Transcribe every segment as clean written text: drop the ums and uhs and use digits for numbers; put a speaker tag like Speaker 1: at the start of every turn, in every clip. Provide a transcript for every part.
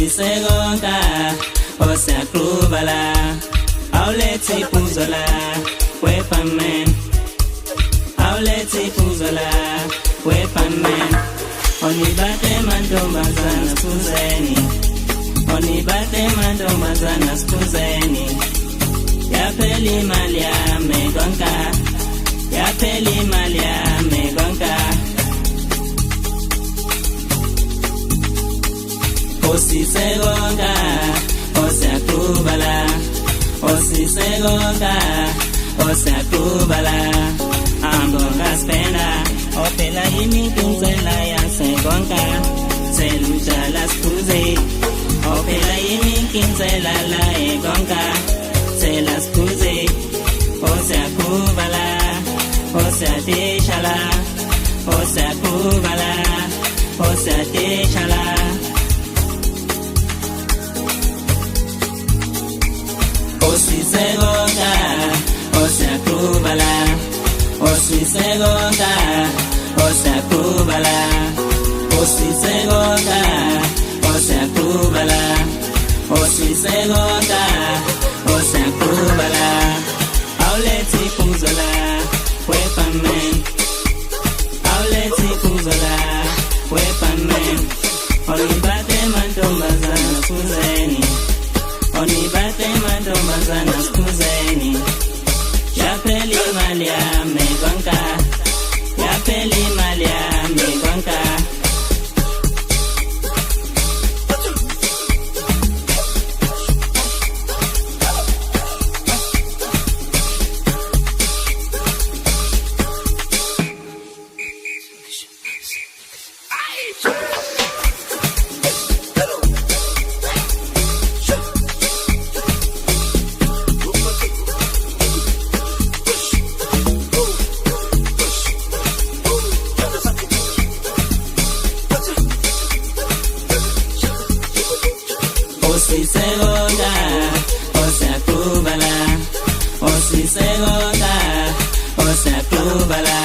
Speaker 1: Osisegonga, Osiakrubala, Auleti Puzola, Weapon Man, Auleti Puzola, Weapon Man, Onibate Mandomazana Spuzeni, Onibate Mandomazana Spuzeni, Yapeli Malia Megonka, Yapeli Malia Megonka. Osisegonga, Osiakrubala, Osisegonga, Osiakrubala, Angonga spenda, Opela yimi kinzela ya segonga, Seluja las cruze, Opela yimi kinzela la egonga, Selas cruze, Osiakrubala, Osiateshala, Osiakrubala, Osiateshala. Osisegonga, Osiakrubala, Osisegonga, Osiakrubala, Osisegonga, Osiakrubala, Osisegonga, Osiakrubala, Auleti Puzola, Weapon Man, Auleti Puzola, Weapon Man, Onibate Mandomazana Spuzeni, Onibate Mandomazana Spuzeni, Yapeli Malia Megonka, Yapeli Malia Megonka. Osisegonga, Osiakrubala, Osisegonga, Osiakrubala,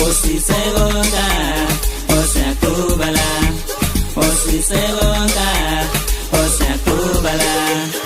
Speaker 1: Osisegonga, Osiakrubala, Osisegonga, Osiakrubala.